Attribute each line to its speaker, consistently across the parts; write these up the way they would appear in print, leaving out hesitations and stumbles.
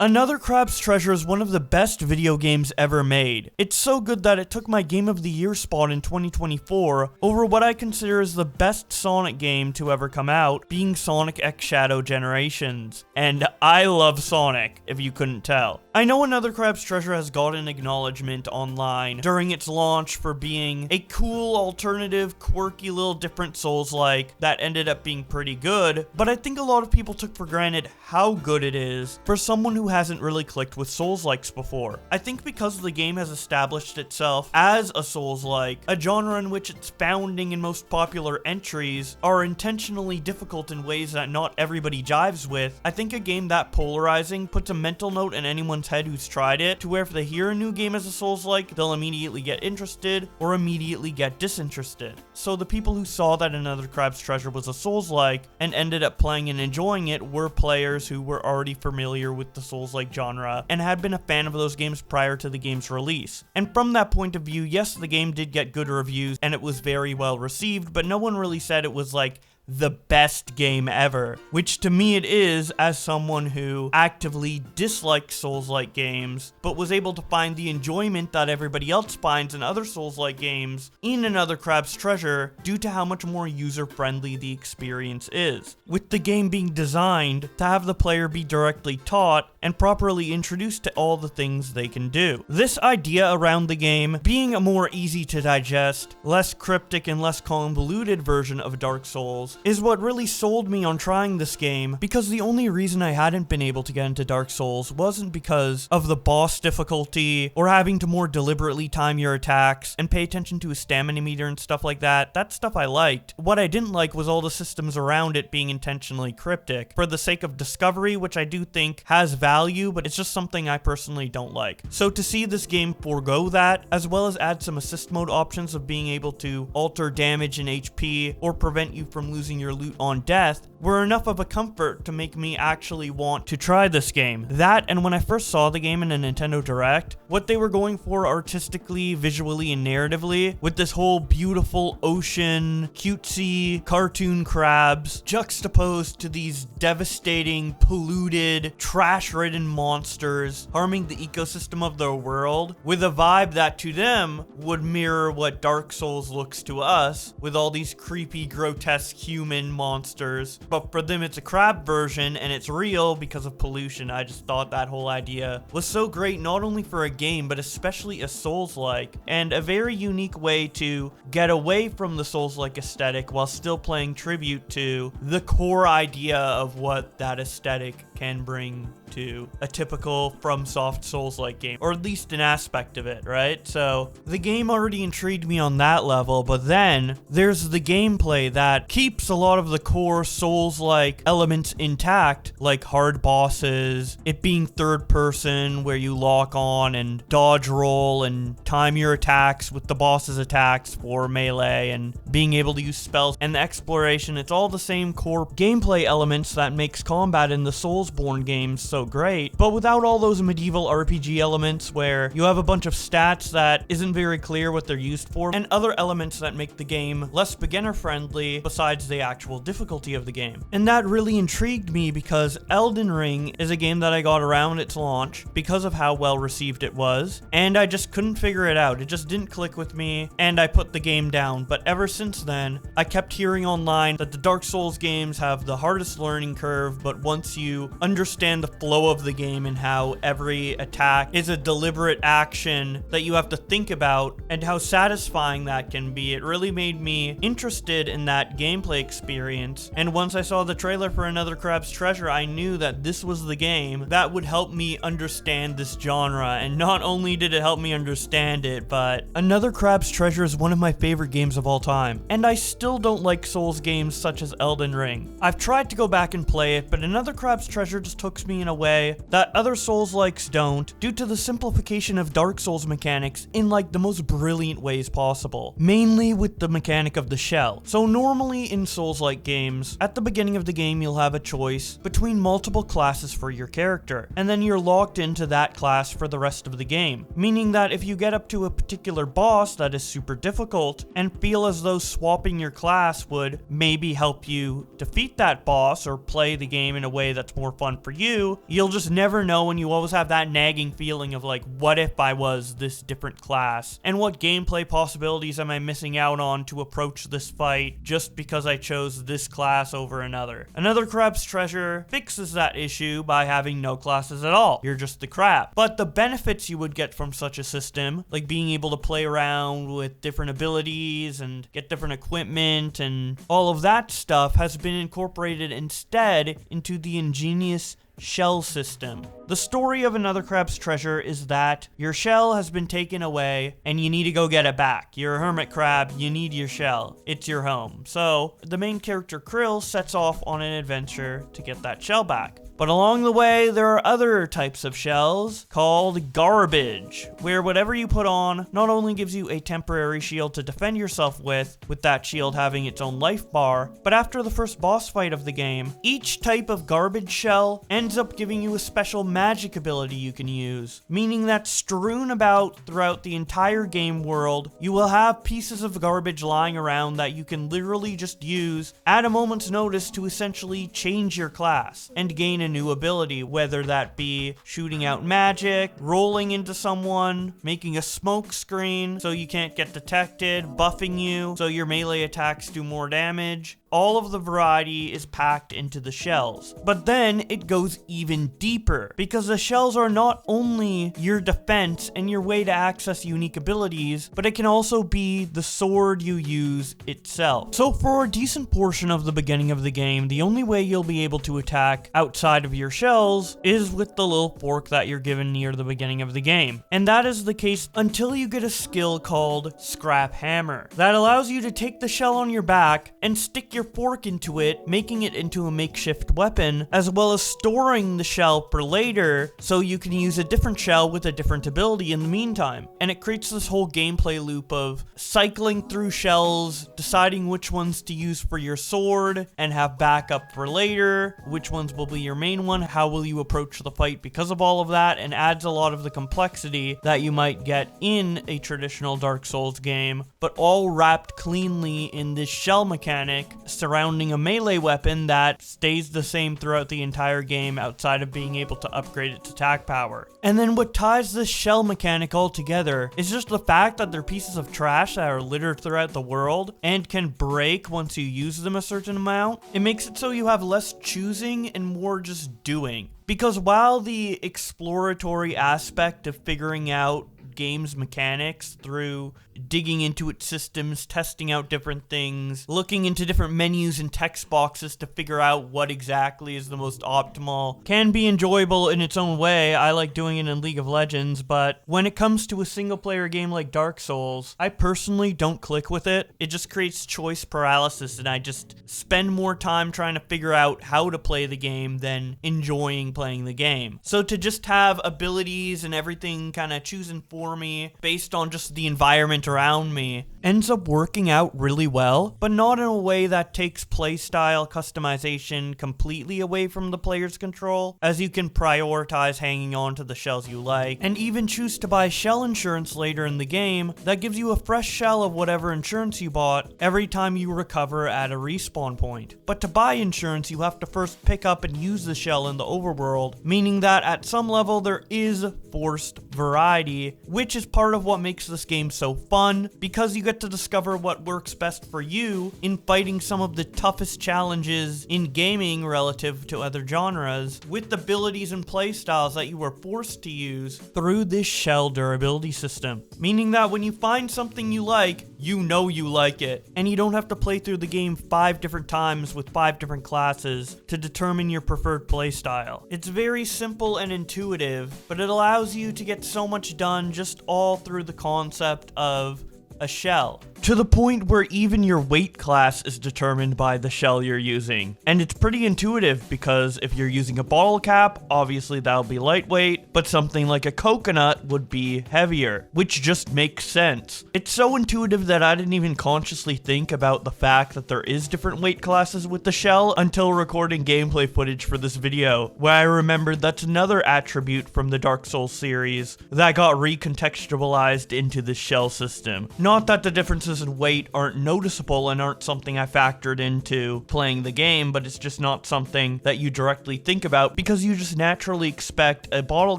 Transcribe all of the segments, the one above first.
Speaker 1: Another Crab's Treasure is one of the best video games ever made. It's so good that it took my Game of the Year spot in 2024 over what I consider as the best Sonic game to ever come out, being Sonic X Shadow Generations. And I love Sonic, if you couldn't tell. I know Another Crab's Treasure has gotten acknowledgement online during its launch for being a cool, alternative, quirky little different Souls-like that ended up being pretty good, but I think a lot of people took for granted how good it is for someone who hasn't really clicked with Souls-likes before. I think because the game has established itself as a Souls-like, a genre in which its founding and most popular entries are intentionally difficult in ways that not everybody jives with, I think a game that polarizing puts a mental note in anyone's head who's tried it, to where if they hear a new game as a Souls-like, they'll immediately get interested or immediately get disinterested. So the people who saw that Another Crab's Treasure was a Souls-like and ended up playing and enjoying it were players who were already familiar with the Souls-like genre and had been a fan of those games prior to the game's release. And from that point of view, yes, the game did get good reviews and it was very well received, but no one really said it was like the best game ever, which to me it is, as someone who actively dislikes Souls-like games, but was able to find the enjoyment that everybody else finds in other Souls-like games in Another Crab's Treasure due to how much more user-friendly the experience is, with the game being designed to have the player be directly taught and properly introduced to all the things they can do. This idea around the game being a more easy to digest, less cryptic and less convoluted version of Dark Souls is what really sold me on trying this game, because the only reason I hadn't been able to get into Dark Souls wasn't because of the boss difficulty or having to more deliberately time your attacks and pay attention to a stamina meter and stuff like that. That stuff I liked. What I didn't like was all the systems around it being intentionally cryptic for the sake of discovery, which I do think has value, but it's just something I personally don't like. So to see this game forego that, as well as add some assist mode options of being able to alter damage and HP or prevent you from losing your loot on death, were enough of a comfort to make me actually want to try this game. That, and when I first saw the game in a Nintendo Direct, what they were going for artistically, visually, and narratively, with this whole beautiful ocean, cutesy, cartoon crabs, juxtaposed to these devastating, polluted, trash-ridden monsters, harming the ecosystem of their world, with a vibe that to them would mirror what Dark Souls looks to us, with all these creepy, grotesque human monsters. But for them it's a crab version and it's real because of pollution. I just thought that whole idea was so great, not only for a game but especially a Souls-like, and a very unique way to get away from the Souls-like aesthetic while still paying tribute to the core idea of what that aesthetic can bring to a typical FromSoft Souls-like game, or at least an aspect of it, right? So the game already intrigued me on that level, but then there's the gameplay that keeps a lot of the core Souls-like elements intact, like hard bosses, it being third person where you lock on and dodge roll and time your attacks with the boss's attacks for melee, and being able to use spells, and the exploration. It's all the same core gameplay elements that makes combat in the Soulsborne games so great, but without all those medieval RPG elements where you have a bunch of stats that isn't very clear what they're used for, and other elements that make the game less beginner friendly besides the actual difficulty of the game. And that really intrigued me because Elden Ring is a game that I got around its launch because of how well received it was, and I just couldn't figure it out. It just didn't click with me, and I put the game down. But ever since then, I kept hearing online that the Dark Souls games have the hardest learning curve, but once you understand the flow of the game and how every attack is a deliberate action that you have to think about and how satisfying that can be, it really made me interested in that gameplay experience. And once I saw the trailer for Another Crab's Treasure, I knew that this was the game that would help me understand this genre. And not only did it help me understand it, but Another Crab's Treasure is one of my favorite games of all time. And I still don't like Souls games such as Elden Ring. I've tried to go back and play it, but Another Crab's Treasure just hooks me in a way that other Souls-likes don't, due to the simplification of Dark Souls mechanics in like the most brilliant ways possible, mainly with the mechanic of the shell. So normally in Souls-like games, at the beginning of the game you'll have a choice between multiple classes for your character, and then you're locked into that class for the rest of the game, meaning that if you get up to a particular boss that is super difficult and feel as though swapping your class would maybe help you defeat that boss or play the game in a way that's more fun for you, you'll just never know, and you always have that nagging feeling of like, what if I was this different class? And what gameplay possibilities am I missing out on to approach this fight just because I chose this class over another? Another Crab's Treasure fixes that issue by having no classes at all. You're just the crab. But the benefits you would get from such a system, like being able to play around with different abilities and get different equipment and all of that stuff, has been incorporated instead into the ingenious shell system. The story of Another Crab's Treasure is that your shell has been taken away and you need to go get it back. You're a hermit crab, you need your shell. It's your home. So the main character Krill sets off on an adventure to get that shell back. But along the way, there are other types of shells called garbage, where whatever you put on not only gives you a temporary shield to defend yourself with that shield having its own life bar, but after the first boss fight of the game, each type of garbage shell ends up giving you a special magic ability you can use, meaning that strewn about throughout the entire game world, you will have pieces of garbage lying around that you can literally just use at a moment's notice to essentially change your class and gain a new ability, whether that be shooting out magic, rolling into someone, making a smoke screen so you can't get detected, buffing you so your melee attacks do more damage. All of the variety is packed into the shells. But then it goes even deeper, because the shells are not only your defense and your way to access unique abilities, but it can also be the sword you use itself. So for a decent portion of the beginning of the game, the only way you'll be able to attack outside of your shells is with the little fork that you're given near the beginning of the game. And that is the case until you get a skill called Scrap Hammer that allows you to take the shell on your back and stick your fork into it, making it into a makeshift weapon, as well as storing the shell for later so you can use a different shell with a different ability in the meantime. And it creates this whole gameplay loop of cycling through shells, deciding which ones to use for your sword and have backup for later, which ones will be your main one, how will you approach the fight because of all of that, and adds a lot of the complexity that you might get in a traditional Dark Souls game, but all wrapped cleanly in this shell mechanic surrounding a melee weapon that stays the same throughout the entire game outside of being able to upgrade its attack power. And then what ties this shell mechanic all together is just the fact that they're pieces of trash that are littered throughout the world and can break once you use them a certain amount. It makes it so you have less choosing and more just doing. Because while the exploratory aspect of figuring out game's mechanics through digging into its systems, testing out different things, looking into different menus and text boxes to figure out what exactly is the most optimal, can be enjoyable in its own way. I like doing it in League of Legends, but when it comes to a single player game like Dark Souls, I personally don't click with it. It just creates choice paralysis, and I just spend more time trying to figure out how to play the game than enjoying playing the game. So to just have abilities and everything kind of chosen for me based on just the environment around me ends up working out really well, but not in a way that takes playstyle customization completely away from the player's control, as you can prioritize hanging on to the shells you like, and even choose to buy shell insurance later in the game that gives you a fresh shell of whatever insurance you bought every time you recover at a respawn point. But to buy insurance, you have to first pick up and use the shell in the overworld, meaning that at some level there is forced variety, which is part of what makes this game so fun, because you get to discover what works best for you in fighting some of the toughest challenges in gaming relative to other genres, with abilities and playstyles that you were forced to use through this shell durability system. Meaning that when you find something you like, you know you like it, and you don't have to play through the game 5 different times with 5 different classes to determine your preferred playstyle. It's very simple and intuitive, but it allows you to get so much done just all through the concept of a shell, to the point where even your weight class is determined by the shell you're using. And it's pretty intuitive, because if you're using a bottle cap, obviously that'll be lightweight, but something like a coconut would be heavier, which just makes sense. It's so intuitive that I didn't even consciously think about the fact that there is different weight classes with the shell until recording gameplay footage for this video, where I remembered that's another attribute from the Dark Souls series that got recontextualized into the shell system. Not that the differences in weight aren't noticeable and aren't something I factored into playing the game, but it's just not something that you directly think about because you just naturally expect a bottle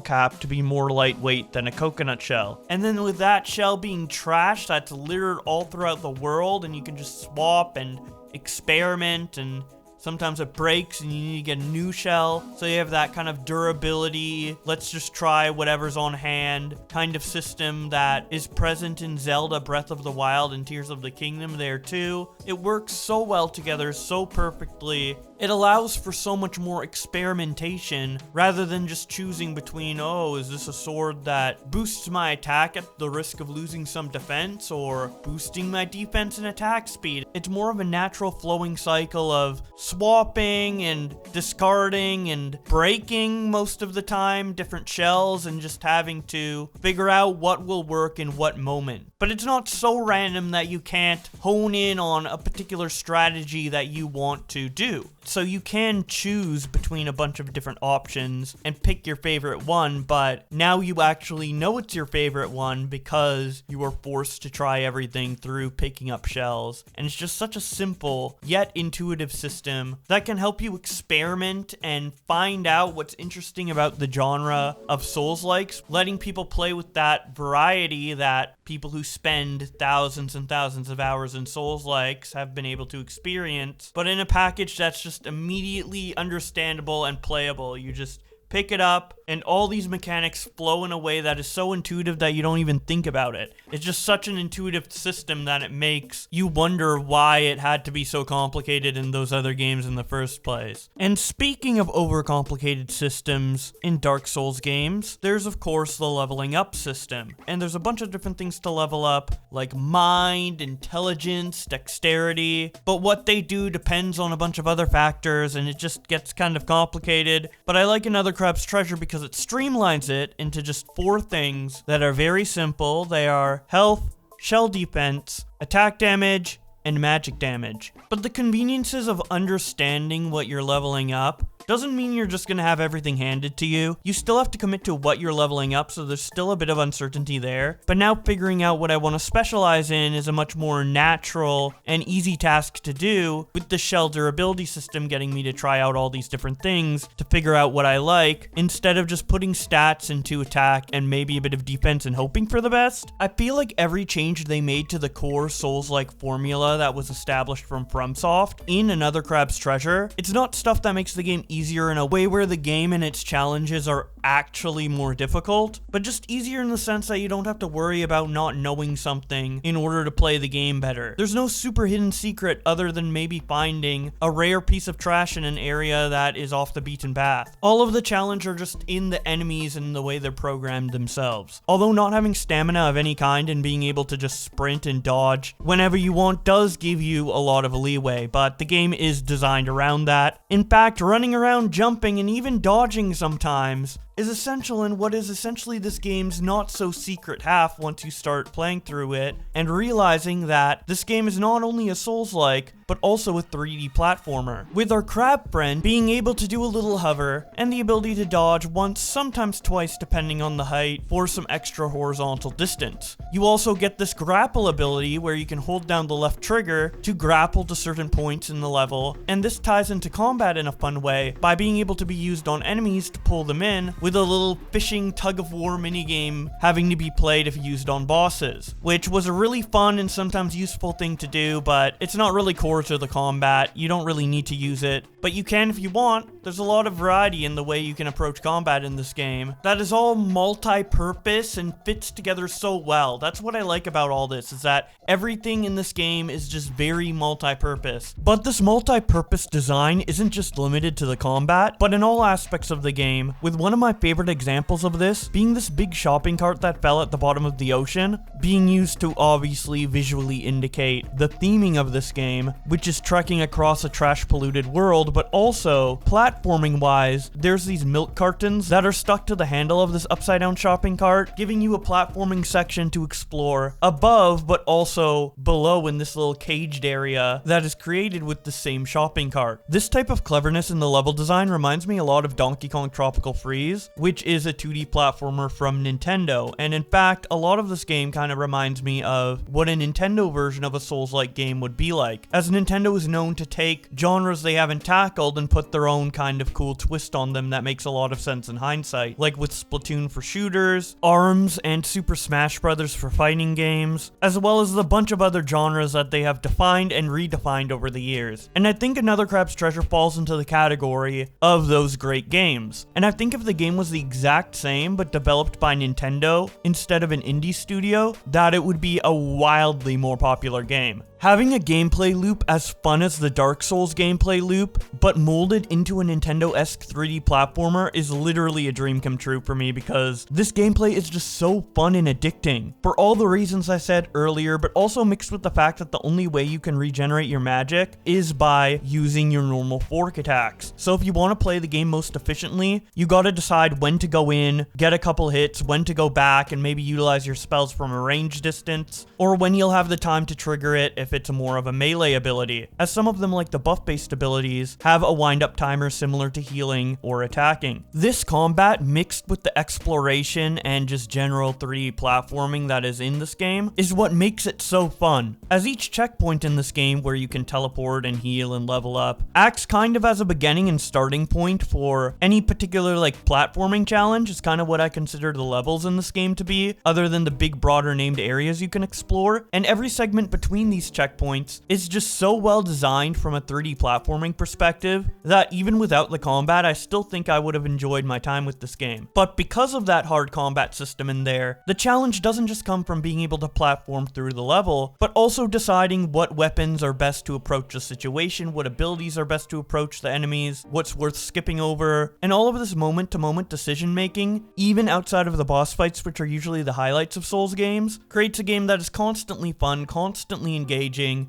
Speaker 1: cap to be more lightweight than a coconut shell. And then with that shell being trash that's littered all throughout the world, and you can just swap and experiment, and sometimes it breaks and you need to get a new shell. So you have that kind of durability, let's just try whatever's on hand kind of system that is present in Zelda Breath of the Wild and Tears of the Kingdom there too. It works so well together, so perfectly. It allows for so much more experimentation rather than just choosing between, oh, is this a sword that boosts my attack at the risk of losing some defense or boosting my defense and attack speed. It's more of a natural flowing cycle of swapping and discarding and breaking most of the time different shells and just having to figure out what will work in what moment. But it's not so random that you can't hone in on a particular strategy that you want to do. So you can choose between a bunch of different options and pick your favorite one, but now you actually know it's your favorite one because you were forced to try everything through picking up shells. And it's just such a simple yet intuitive system that can help you experiment and find out what's interesting about the genre of Souls-likes, letting people play with that variety that people who spend thousands and thousands of hours in Souls-likes have been able to experience, but in a package that's just immediately understandable and playable. You just pick it up, and all these mechanics flow in a way that is so intuitive that you don't even think about it. It's just such an intuitive system that it makes you wonder why it had to be so complicated in those other games in the first place. And speaking of overcomplicated systems in Dark Souls games, there's of course the leveling up system. And there's a bunch of different things to level up, like mind, intelligence, dexterity, but what they do depends on a bunch of other factors, and it just gets kind of complicated. But I like Another Crab's Treasure because it streamlines it into just 4 things that are very simple. They are health, shell defense, attack damage, and magic damage. But the conveniences of understanding what you're leveling up doesn't mean you're just gonna have everything handed to you. You still have to commit to what you're leveling up, so there's still a bit of uncertainty there. But now figuring out what I want to specialize in is a much more natural and easy task to do, with the shell durability system getting me to try out all these different things to figure out what I like, instead of just putting stats into attack and maybe a bit of defense and hoping for the best. I feel like every change they made to the core Souls-like formula that was established from FromSoft in Another Crab's Treasure, it's not stuff that makes the game easier in a way where the game and its challenges are actually more difficult, but just easier in the sense that you don't have to worry about not knowing something in order to play the game better. There's no super hidden secret other than maybe finding a rare piece of trash in an area that is off the beaten path. All of the challenge are just in the enemies and the way they're programmed themselves. Although not having stamina of any kind and being able to just sprint and dodge whenever you want does give you a lot of leeway, but the game is designed around that. In fact, running around jumping and even dodging sometimes is essential in what is essentially this game's not so secret half once you start playing through it and realizing that this game is not only a Souls-like, but also a 3D platformer, with our crab friend being able to do a little hover and the ability to dodge once, sometimes twice depending on the height, for some extra horizontal distance. You also get this grapple ability where you can hold down the left trigger to grapple to certain points in the level, and this ties into combat in a fun way by being able to be used on enemies to pull them in, with a little fishing tug-of-war minigame having to be played if used on bosses, which was a really fun and sometimes useful thing to do, but it's not really core to the combat. You don't really need to use it, but you can if you want. There's a lot of variety in the way you can approach combat in this game that is all multi-purpose and fits together so well. That's what I like about all this, is that everything in this game is just very multi-purpose. But this multi-purpose design isn't just limited to the combat, but in all aspects of the game, with one of my favorite examples of this being this big shopping cart that fell at the bottom of the ocean, being used to obviously visually indicate the theming of this game, which is trekking across a trash-polluted world, but also, platforming wise, there's these milk cartons that are stuck to the handle of this upside-down shopping cart, giving you a platforming section to explore above, but also below in this little caged area that is created with the same shopping cart. This type of cleverness in the level design reminds me a lot of Donkey Kong Tropical Freeze, Dreams, which is a 2D platformer from Nintendo. And in fact, a lot of this game kind of reminds me of what a Nintendo version of a Souls-like game would be like, as Nintendo is known to take genres they haven't tackled and put their own kind of cool twist on them that makes a lot of sense in hindsight, like with Splatoon for shooters, ARMS, and Super Smash Bros. For fighting games, as well as the bunch of other genres that they have defined and redefined over the years. And I think Another Crab's Treasure falls into the category of those great games. And I think if the game was the exact same but developed by Nintendo instead of an indie studio, that it would be a wildly more popular game. Having a gameplay loop as fun as the Dark Souls gameplay loop, but molded into a Nintendo-esque 3D platformer is literally a dream come true for me, because this gameplay is just so fun and addicting. For all the reasons I said earlier, but also mixed with the fact that the only way you can regenerate your magic is by using your normal fork attacks. So if you want to play the game most efficiently, you gotta decide when to go in, get a couple hits, when to go back, and maybe utilize your spells from a range distance, or when you'll have the time to trigger it if it's more of a melee ability, as some of them, like the buff-based abilities, have a wind-up timer similar to healing or attacking. This combat, mixed with the exploration and just general 3D platforming that is in this game, is what makes it so fun, as each checkpoint in this game where you can teleport and heal and level up acts kind of as a beginning and starting point for any particular like platforming challenge. Is kind of what I consider the levels in this game to be, other than the big broader named areas you can explore. And every segment between these checkpoints is just so well designed from a 3D platforming perspective that even without the combat, I still think I would have enjoyed my time with this game. But because of that hard combat system in there, the challenge doesn't just come from being able to platform through the level, but also deciding what weapons are best to approach the situation, what abilities are best to approach the enemies, what's worth skipping over, and all of this moment-to-moment decision making, even outside of the boss fights, which are usually the highlights of Souls games, creates a game that is constantly fun, constantly engaging,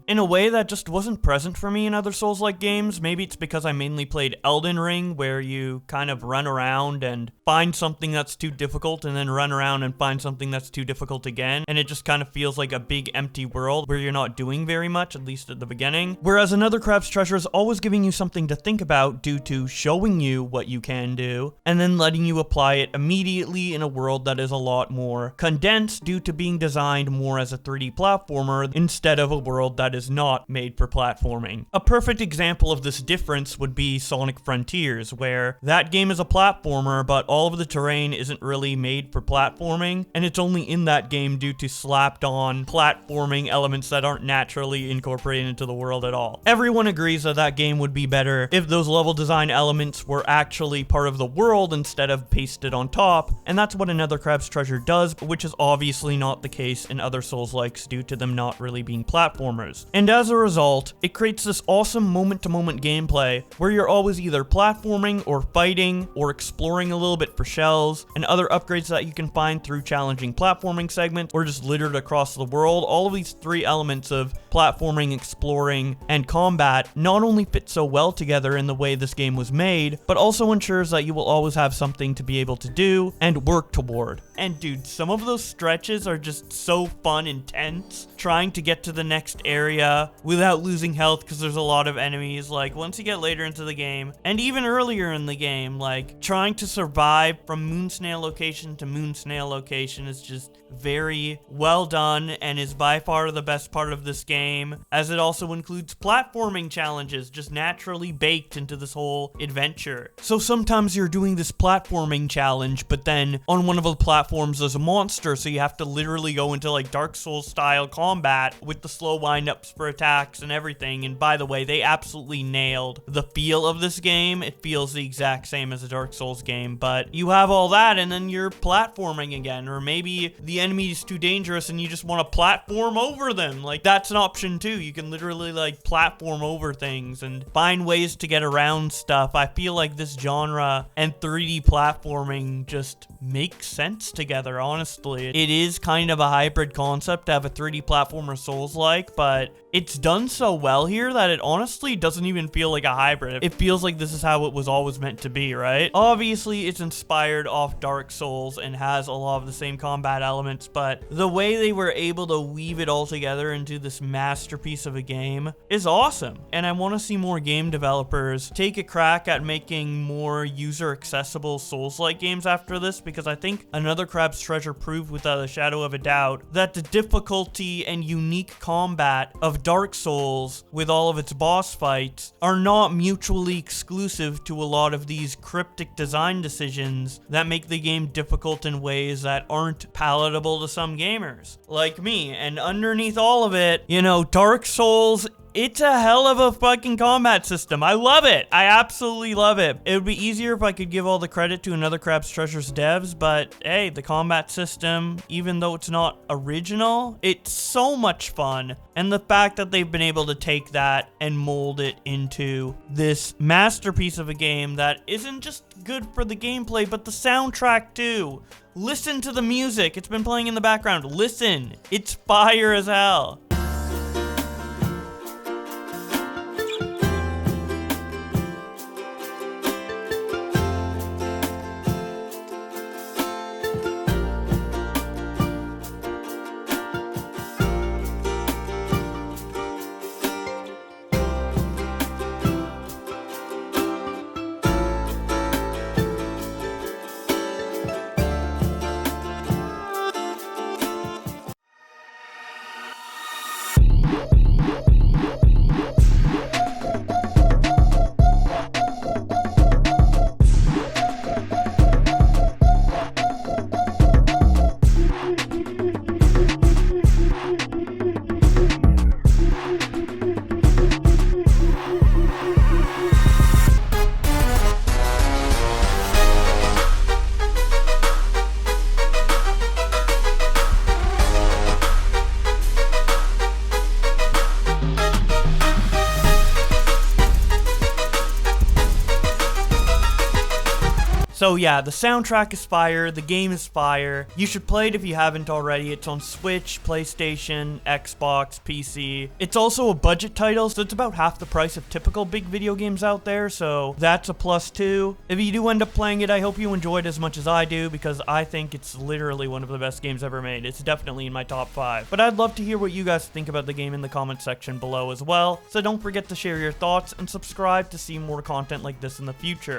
Speaker 1: in a way that just wasn't present for me in other Souls-like games. Maybe it's because I mainly played Elden Ring, where you kind of run around and find something that's too difficult, and then run around and find something that's too difficult again, and it just kind of feels like a big empty world where you're not doing very much, at least at the beginning. Whereas Another Crab's Treasure is always giving you something to think about due to showing you what you can do, and then letting you apply it immediately in a world that is a lot more condensed due to being designed more as a 3D platformer instead of a world that is not made for platforming. A perfect example of this difference would be Sonic Frontiers, where that game is a platformer, but all of the terrain isn't really made for platforming, and it's only in that game due to slapped on platforming elements that aren't naturally incorporated into the world at all. Everyone agrees that that game would be better if those level design elements were actually part of the world instead of pasted on top, and that's what Another Crab's Treasure does, which is obviously not the case in other Souls-likes due to them not really being platformers. And as a result, it creates this awesome moment-to-moment gameplay where you're always either platforming or fighting or exploring a little bit for shells and other upgrades that you can find through challenging platforming segments or just littered across the world. All of these three elements of platforming, exploring, and combat not only fit so well together in the way this game was made, but also ensures that you will always have something to be able to do and work toward. And dude, some of those stretches are just so fun and tense, trying to get to the next area without losing health because there's a lot of enemies. Like once you get later into the game, and even earlier in the game, like trying to survive from moon snail location to moon snail location is just very well done and is by far the best part of this game, as it also includes platforming challenges just naturally baked into this whole adventure. So sometimes you're doing this platforming challenge, but then on one of the platforms there's a monster, so you have to literally go into like Dark Souls style combat with the slow wind-ups for attacks and everything. And by the way, they absolutely nailed the feel of this game. It feels the exact same as a Dark Souls game, but you have all that and then you're platforming again, or maybe the enemy is too dangerous and you just want to platform over them. Like that's an option too. You can literally like platform over things and find ways to get around stuff. I feel like this genre and 3D platforming just makes sense together, honestly. It is kind of a hybrid concept to have a 3D platformer Souls-like, but it's done so well here that it honestly doesn't even feel like a hybrid. It feels like this is how it was always meant to be, right? Obviously, it's inspired off Dark Souls and has a lot of the same combat elements, but the way they were able to weave it all together into this masterpiece of a game is awesome. And I want to see more game developers take a crack at making more user-accessible Souls-like games after this, because I think Another Crab's Treasure proved without a shadow of a doubt that the difficulty and unique combat of Dark Souls with all of its boss fights are not mutually exclusive to a lot of these cryptic design decisions that make the game difficult in ways that aren't palatable to some gamers like me. And underneath all of it, you know, Dark Souls, it's a hell of a fucking combat system. I love it. I absolutely love it. It would be easier if I could give all the credit to Another Crab's Treasure's devs, but hey, the combat system, even though it's not original, it's so much fun. And the fact that they've been able to take that and mold it into this masterpiece of a game that isn't just good for the gameplay, but the soundtrack too. Listen to the music. It's been playing in the background. Listen. It's fire as hell. So yeah, the soundtrack is fire, the game is fire. You should play it if you haven't already. It's on Switch, PlayStation, Xbox, PC. It's also a budget title, so it's about half the price of typical big video games out there, so that's a plus too. If you do end up playing it, I hope you enjoy it as much as I do, because I think it's literally one of the best games ever made. It's definitely in my top 5. But I'd love to hear what you guys think about the game in the comment section below as well, so don't forget to share your thoughts and subscribe to see more content like this in the future.